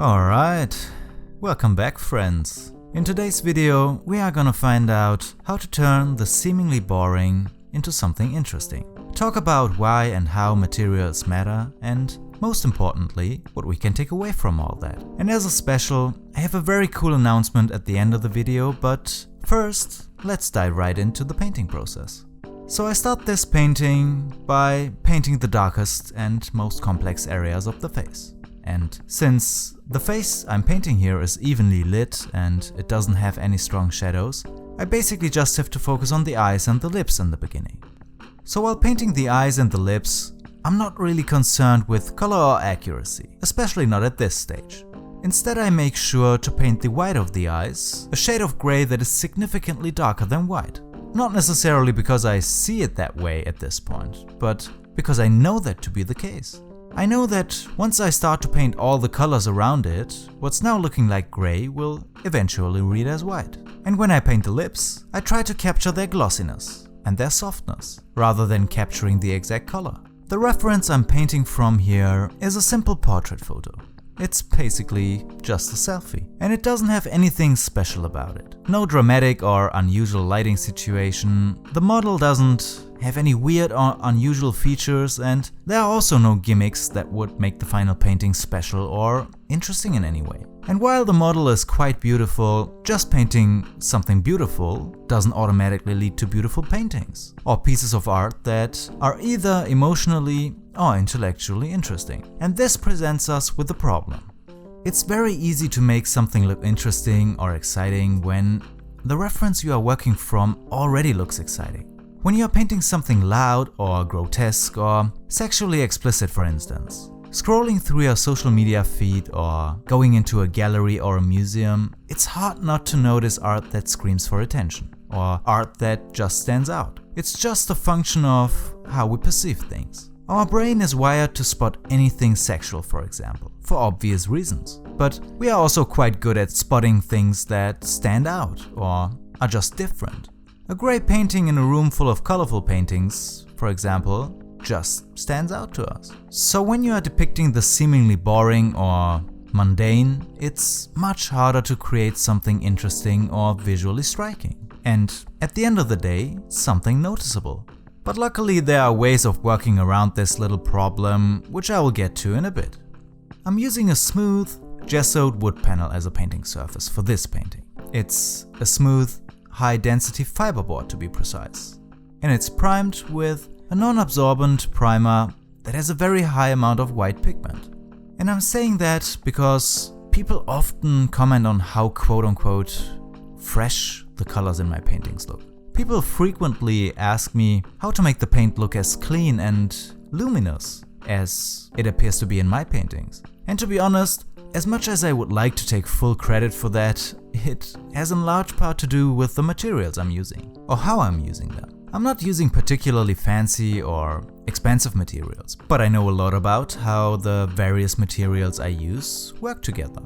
Alright, welcome back friends. In today's video we are gonna find out how to turn the seemingly boring into something interesting. Talk about why and how materials matter and, most importantly, what we can take away from all that. And as a special, I have a very cool announcement at the end of the video, but first, let's dive right into the painting process. So I start this painting by painting the darkest and most complex areas of the face. And since the face I'm painting here is evenly lit and it doesn't have any strong shadows, I basically just have to focus on the eyes and the lips in the beginning. So while painting the eyes and the lips, I'm not really concerned with color or accuracy, especially not at this stage. Instead, I make sure to paint the white of the eyes, a shade of gray that is significantly darker than white. Not necessarily because I see it that way at this point, but because I know that to be the case. I know that once I start to paint all the colors around it, what's now looking like gray will eventually read as white. And when I paint the lips, I try to capture their glossiness and their softness, rather than capturing the exact color. The reference I'm painting from here is a simple portrait photo. It's basically just a selfie, and it doesn't have anything special about it. No dramatic or unusual lighting situation, the model doesn't have any weird or unusual features, and there are also no gimmicks that would make the final painting special or interesting in any way. And while the model is quite beautiful, just painting something beautiful doesn't automatically lead to beautiful paintings or pieces of art that are either emotionally or intellectually interesting. And this presents us with a problem. It's very easy to make something look interesting or exciting when the reference you are working from already looks exciting. When you are painting something loud or grotesque or sexually explicit, for instance, scrolling through your social media feed or going into a gallery or a museum, it's hard not to notice art that screams for attention or art that just stands out. It's just a function of how we perceive things. Our brain is wired to spot anything sexual, for example, for obvious reasons. But we are also quite good at spotting things that stand out or are just different. A gray painting in a room full of colorful paintings, for example, just stands out to us. So when you are depicting the seemingly boring or mundane, it's much harder to create something interesting or visually striking. And at the end of the day, something noticeable. But luckily there are ways of working around this little problem, which I will get to in a bit. I'm using a smooth, gessoed wood panel as a painting surface for this painting. It's a smooth, high-density fiberboard to be precise. And it's primed with a non-absorbent primer that has a very high amount of white pigment. And I'm saying that because people often comment on how quote-unquote fresh the colors in my paintings look. People frequently ask me how to make the paint look as clean and luminous as it appears to be in my paintings. And to be honest, as much as I would like to take full credit for that, it has in large part to do with the materials I'm using, or how I'm using them. I'm not using particularly fancy or expensive materials, but I know a lot about how the various materials I use work together.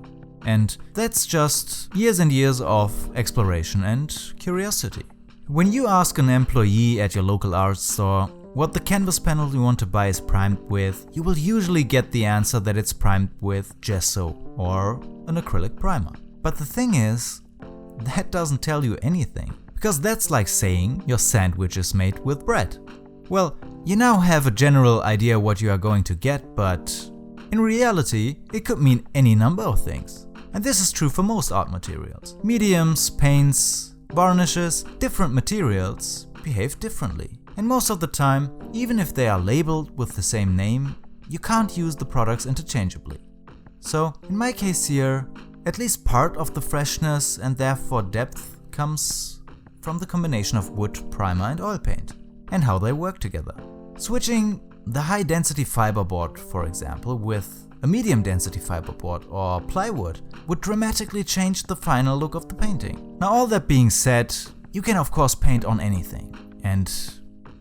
And that's just years and years of exploration and curiosity. When you ask an employee at your local art store what the canvas panel you want to buy is primed with, you will usually get the answer that it's primed with gesso or an acrylic primer. But the thing is, that doesn't tell you anything, because that's like saying your sandwich is made with bread. Well, you now have a general idea what you are going to get, but in reality, it could mean any number of things. And this is true for most art materials. Mediums, paints, varnishes, different materials behave differently. And most of the time, even if they are labeled with the same name, you can't use the products interchangeably. So, in my case here, at least part of the freshness and therefore depth comes from the combination of wood, primer and oil paint, and how they work together. Switching the high-density fiberboard, for example, with a medium-density fiberboard or plywood would dramatically change the final look of the painting. Now, all that being said, you can of course paint on anything, and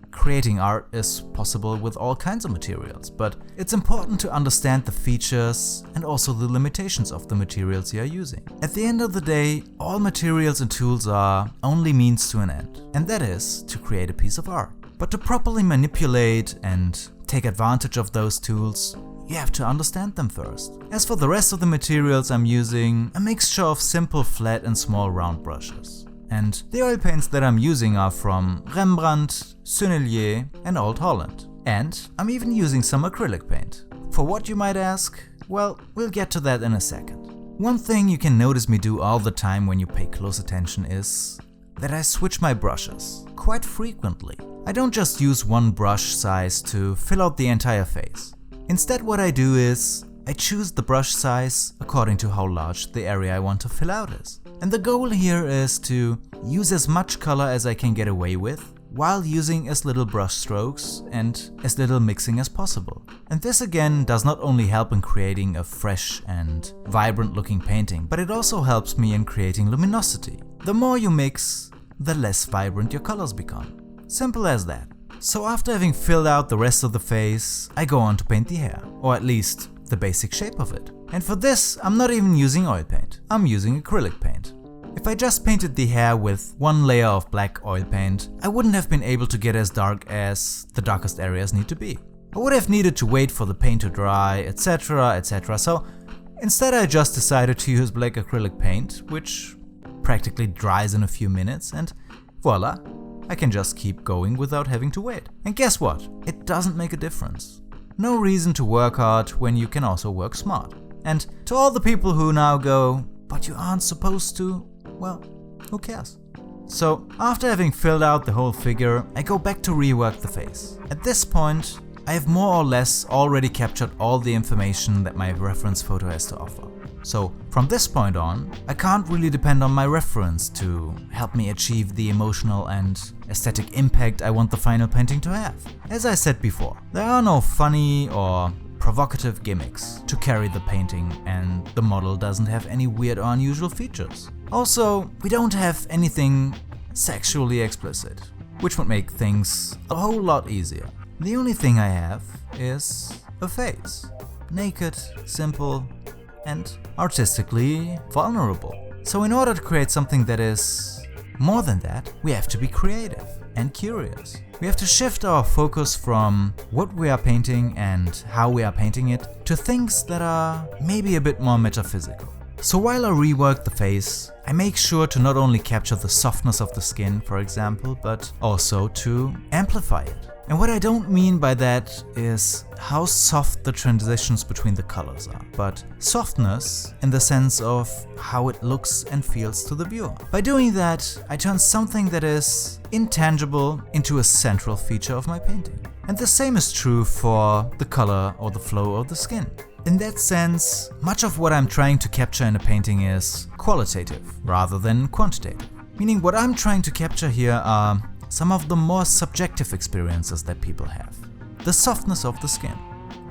creating art is possible with all kinds of materials, but it's important to understand the features and also the limitations of the materials you are using. At the end of the day, all materials and tools are only means to an end, and that is to create a piece of art. But to properly manipulate and take advantage of those tools, you have to understand them first. As for the rest of the materials, I'm using a mixture of simple flat and small round brushes. And the oil paints that I'm using are from Rembrandt, Sennelier and Old Holland. And I'm even using some acrylic paint. For what, you might ask? Well, we'll get to that in a second. One thing you can notice me do all the time when you pay close attention is that I switch my brushes quite frequently. I don't just use one brush size to fill out the entire face. Instead, what I do is I choose the brush size according to how large the area I want to fill out is. And the goal here is to use as much color as I can get away with while using as little brush strokes and as little mixing as possible. And this again does not only help in creating a fresh and vibrant looking painting, but it also helps me in creating luminosity. The more you mix, the less vibrant your colors become. Simple as that. So after having filled out the rest of the face, I go on to paint the hair, or at least the basic shape of it. And for this, I'm not even using oil paint, I'm using acrylic paint. If I just painted the hair with one layer of black oil paint, I wouldn't have been able to get as dark as the darkest areas need to be. I would have needed to wait for the paint to dry, etc, etc. So instead I just decided to use black acrylic paint, which practically dries in a few minutes, and voila, I can just keep going without having to wait. And guess what? It doesn't make a difference. No reason to work hard when you can also work smart. And to all the people who now go, but you aren't supposed to, well, who cares? So after having filled out the whole figure, I go back to rework the face. At this point, I have more or less already captured all the information that my reference photo has to offer. So from this point on, I can't really depend on my reference to help me achieve the emotional and aesthetic impact I want the final painting to have. As I said before, there are no funny or provocative gimmicks to carry the painting, and the model doesn't have any weird or unusual features. Also, we don't have anything sexually explicit, which would make things a whole lot easier. The only thing I have is a face. Naked, simple, and artistically vulnerable. So in order to create something that is more than that, we have to be creative and curious. We have to shift our focus from what we are painting and how we are painting it to things that are maybe a bit more metaphysical. So while I rework the face, I make sure to not only capture the softness of the skin, for example, but also to amplify it. And what I don't mean by that is how soft the transitions between the colors are, but softness in the sense of how it looks and feels to the viewer. By doing that, I turn something that is intangible into a central feature of my painting. And the same is true for the color or the flow of the skin. In that sense, much of what I'm trying to capture in a painting is qualitative rather than quantitative. Meaning what I'm trying to capture here are some of the more subjective experiences that people have. The softness of the skin,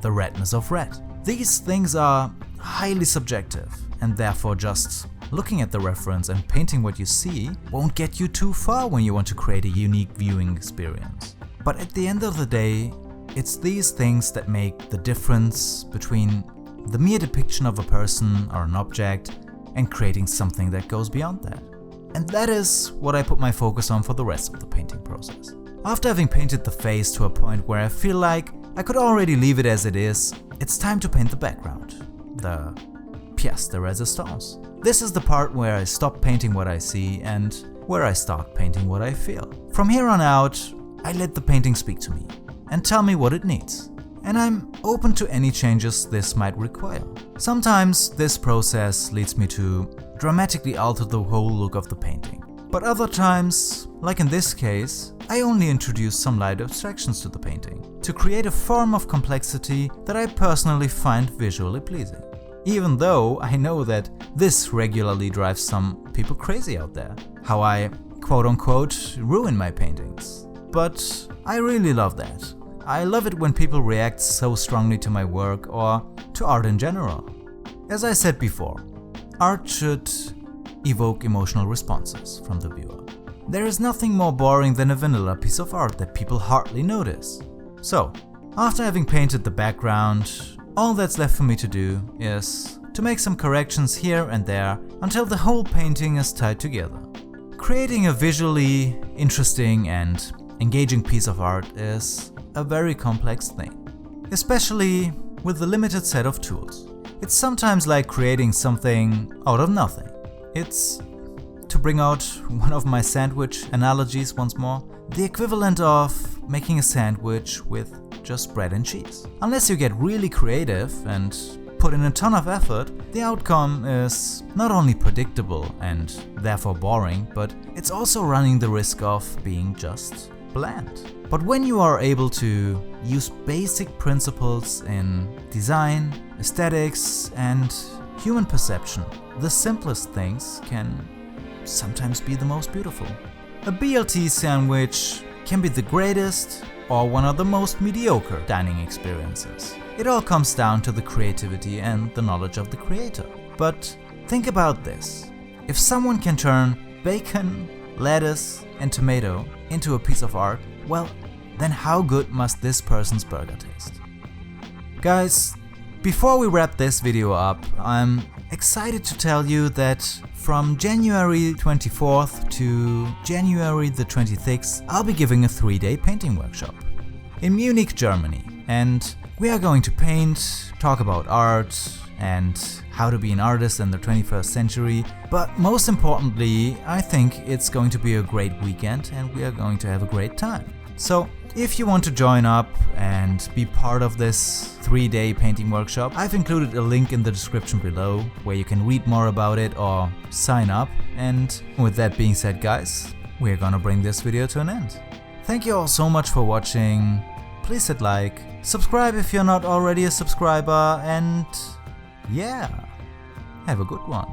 the redness of red. These things are highly subjective, and therefore just looking at the reference and painting what you see won't get you too far when you want to create a unique viewing experience. But at the end of the day, it's these things that make the difference between the mere depiction of a person or an object and creating something that goes beyond that. And that is what I put my focus on for the rest of the painting process. After having painted the face to a point where I feel like I could already leave it as it is, it's time to paint the background, the pièce de résistance. This is the part where I stop painting what I see and where I start painting what I feel. From here on out, I let the painting speak to me and tell me what it needs. And I'm open to any changes this might require. Sometimes this process leads me to dramatically alter the whole look of the painting. But other times, like in this case, I only introduce some light abstractions to the painting to create a form of complexity that I personally find visually pleasing. Even though I know that this regularly drives some people crazy out there, how I quote-unquote ruin my paintings. But I really love that. I love it when people react so strongly to my work or to art in general. As I said before, art should evoke emotional responses from the viewer. There is nothing more boring than a vanilla piece of art that people hardly notice. So, after having painted the background, all that's left for me to do is to make some corrections here and there until the whole painting is tied together. Creating a visually interesting and engaging piece of art is a very complex thing, especially with a limited set of tools. It's sometimes like creating something out of nothing. It's, to bring out one of my sandwich analogies once more, the equivalent of making a sandwich with just bread and cheese. Unless you get really creative and put in a ton of effort, the outcome is not only predictable and therefore boring, but it's also running the risk of being just bland. But when you are able to use basic principles in design, aesthetics, and human perception, the simplest things can sometimes be the most beautiful. A BLT sandwich can be the greatest or one of the most mediocre dining experiences. It all comes down to the creativity and the knowledge of the creator. But think about this. If someone can turn bacon, lettuce, and tomato into a piece of art, well, then how good must this person's burger taste? Guys, before we wrap this video up, I'm excited to tell you that from January 24th to January the 26th, I'll be giving a 3-day painting workshop in Munich, Germany. And we are going to paint, talk about art, and how to be an artist in the 21st century. But most importantly, I think it's going to be a great weekend and we are going to have a great time. So if you want to join up and be part of this 3-day painting workshop, I've included a link in the description below where you can read more about it or sign up. And with that being said, guys, we're gonna bring this video to an end. Thank you all so much for watching. Please hit like, subscribe if you're not already a subscriber, and yeah, have a good one.